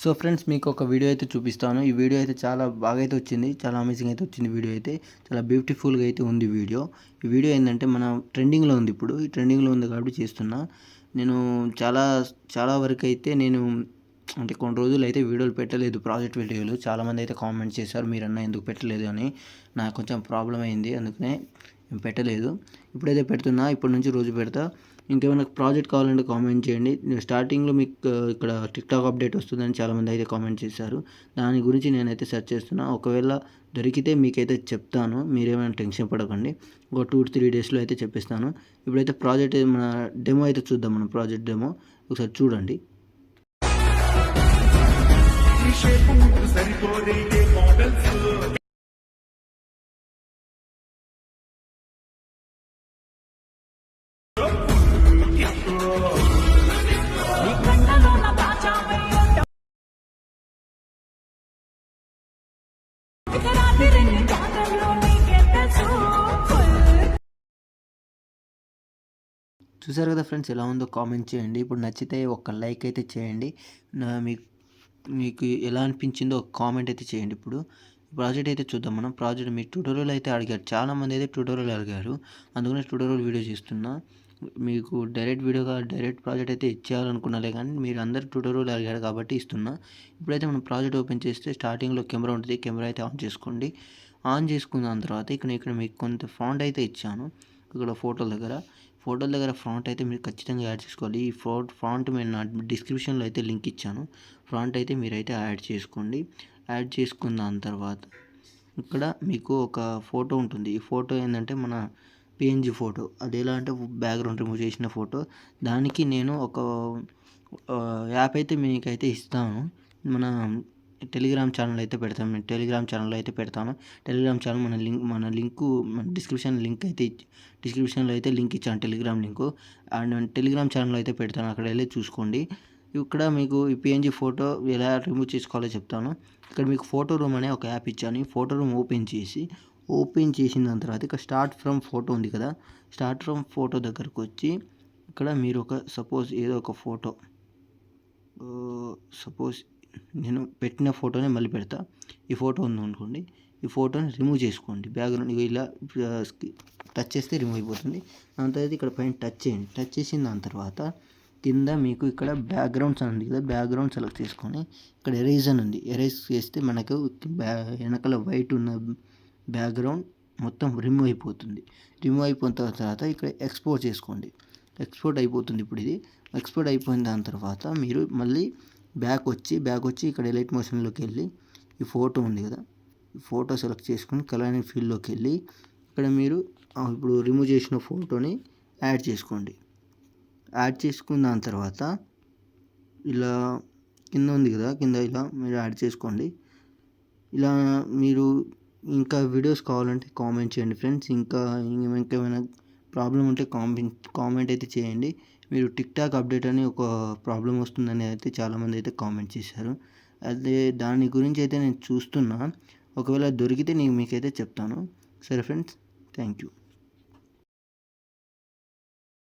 So friends, మీకు ఒక video అయితే చూపిస్తాను. ఈ వీడియో అయితే చాలా బాగా అయితే వచ్చింది. చాలా అమేజింగ్ అయితే వచ్చింది వీడియో అయితే. చాలా బ్యూటిఫుల్‌గా అయితే ఉంది వీడియో. ఈ వీడియో ఏందంటే మన ట్రెండింగ్‌లో ఉంది ఇప్పుడు. ఈ ట్రెండింగ్‌లో ఉంది కాబట్టి చేస్తున్నా. నేను చాలా చాలా వరకైతే నేను అంటే కొన్ని రోజులైతే వీడియోలు పెట్టలేదు. ప్రాజెక్ట్ వీడియోలు. చాలామంది అయితే కామెంట్ చేశారు. మీరన్నా ఎందుకు పెట్టలేదు అని. నాకు కొంచెం ప్రాబ్లమ్ అయింది. అందుకనే పెట్టలేదు. ఇప్పుడైతే పెడుతున్నా. ఇప్పటి నుంచి రోజు పెడతా. ఇంకేమైనా ప్రాజెక్ట్ కావాలంటే కామెంట్ చేయండి. స్టార్టింగ్‌లో మీకు ఇక్కడ టిక్‌టాక్ అప్డేట్ వస్తుందని చాలామంది అయితే కామెంట్ చేశారు. దాని గురించి నేనైతే సెర్చ్ చేస్తున్నా. ఒకవేళ దొరికితే మీకైతే చెప్తాను. మీరేమైనా టెన్షన్ పడకండి. ఒక 2-3 డేస్‌లో అయితే చెప్పిస్తాను. ఇప్పుడైతే ప్రాజెక్ట్ మన డెమో అయితే చూద్దాం. మనం ప్రాజెక్ట్ డెమో ఒకసారి చూడండి. చూసారు కదా ఫ్రెండ్స్, ఎలా ఉందో కామెంట్ చేయండి. ఇప్పుడు నచ్చితే ఒక లైక్ అయితే చేయండి. మీకు మీకు ఎలా అనిపించిందో ఒక కామెంట్ అయితే చేయండి. ఇప్పుడు ప్రాజెక్ట్ అయితే చూద్దాం. మనం ప్రాజెక్ట్ మీ ట్యూటోరియల్ అయితే అడిగారు. చాలామంది అయితే ట్యూటోరియల్ అడిగారు. అందుకనే ట్యూటోరియల్ వీడియో చేస్తున్నా. మీకు డైరెక్ట్ వీడియోగా డైరెక్ట్ ప్రాజెక్ట్ అయితే ఇచ్చేయాలనుకున్నాలే, కానీ మీరు అందరు ట్యూటోరియల్ అడిగారు కాబట్టి ఇస్తున్నా. ఇప్పుడైతే మనం ప్రాజెక్ట్ ఓపెన్ చేస్తే స్టార్టింగ్లో కెమెరా ఉంటుంది. కెమెరా అయితే ఆన్ చేసుకోండి. ఆన్ చేసుకున్న తర్వాత ఇక్కడ మీకు కొంత ఫాంట్ అయితే ఇచ్చాను. ఇక్కడ ఫోటోల దగ్గర ఫాంట్ అయితే మీరు ఖచ్చితంగా యాడ్ చేసుకోవాలి. ఈ ఫాంట్ నేను నా డిస్క్రిప్షన్లో అయితే లింక్ ఇచ్చాను. ఫాంట్ అయితే మీరైతే యాడ్ చేసుకోండి. యాడ్ చేసుకున్న దాని తర్వాత ఇక్కడ మీకు ఒక ఫోటో ఉంటుంది. ఈ ఫోటో ఏంటంటే మన పిఎన్జీ ఫోటో. అది ఎలా అంటే బ్యాక్గ్రౌండ్ రిమూవ్ చేసిన ఫోటో. దానికి నేను ఒక యాప్ అయితే మీకైతే ఇస్తాను. మన టెలిగ్రామ్ ఛానల్ అయితే పెడతాను. నేను టెలిగ్రామ్ ఛానల్లో అయితే పెడతాను. టెలిగ్రామ్ ఛానల్ మన లింకు డిస్క్రిప్షన్లో అయితే లింక్ ఇచ్చాను, టెలిగ్రామ్ లింకు. అండ్ టెలిగ్రామ్ ఛానల్లో అయితే పెడతాను. అక్కడ వెళ్ళి చూసుకోండి. ఇక్కడ మీకు ఈ పిఎన్జీ ఫోటో ఎలా రిమూవ్ చేసుకోవాలో చెప్తాను. ఇక్కడ మీకు ఫోటో రూమ్ అనే ఒక యాప్ ఇచ్చాను. ఈ ఫోటో రూమ్ ఓపెన్ చేసిన దాని తర్వాత ఇక్కడ స్టార్ట్ ఫ్రమ్ ఫోటో ఉంది కదా. స్టార్ట్ ఫ్రమ్ ఫోటో దగ్గరకు వచ్చి ఇక్కడ మీరు ఒక సపోజ్ ఏదో ఒక ఫోటో, సపోజ్ నేను పెట్టిన ఫోటోనే మళ్ళీ పెడతా. ఈ ఫోటో ఉందనుకోండి. ఈ ఫోటోని రిమూవ్ చేసుకోండి. బ్యాక్గ్రౌండ్ ఇలా టచ్ చేస్తే రిమూవ్ అయిపోతుంది. దాని తర్వాత ఇక్కడ పైన టచ్ చేయండి. టచ్ చేసిన దాని తర్వాత కింద మీకు ఇక్కడ బ్యాక్గ్రౌండ్స్ అని ఉంది కదా. బ్యాక్గ్రౌండ్ సెలెక్ట్ చేసుకొని ఇక్కడ ఎరేజ్ అని ఉంది. ఎరేజ్ చేస్తే మనకు వెనకాల వైట్ ఉన్న బ్యాక్గ్రౌండ్ మొత్తం రిమూవ్ అయిపోతుంది. రిమూవ్ అయిపోయిన తర్వాత ఇక్కడ ఎక్స్పోర్ట్ చేసుకోండి. ఎక్స్పోర్ట్ అయిపోతుంది. ఇప్పుడు ఇది ఎక్స్పోర్ట్ అయిపోయిన దాని తర్వాత మీరు మళ్ళీ బ్యాక్ వచ్చి ఇక్కడ ఎలైట్ మోషన్లోకి వెళ్ళి ఈ ఫోటో ఉంది కదా. ఈ ఫోటో సెలెక్ట్ చేసుకొని కలర్ అండ్ ఫీల్డ్లోకి వెళ్ళి ఇక్కడ మీరు ఇప్పుడు రిమూవ్ చేసిన ఫోటోని యాడ్ చేసుకోండి. యాడ్ చేసుకున్న దాని తర్వాత ఇలా కింద ఉంది కదా, కింద ఇలా మీరు యాడ్ చేసుకోండి. ఇలా మీరు ఇంకా వీడియోస్ కావాలంటే కామెంట్ చేయండి ఫ్రెండ్స్. ఇంకేమైనా ప్రాబ్లం ఉంటే కామెంట్ అయితే చేయండి. మీరు టిక్టాక్ అప్డేట్ అని ఒక ప్రాబ్లం వస్తుందని అయితే చాలామంది అయితే కామెంట్ చేశారు. అదే దాని గురించి అయితే నేను చూస్తున్నా. ఒకవేళ దొరికితే నేను మీకైతే చెప్తాను. సరే ఫ్రెండ్స్, థ్యాంక్ యూ.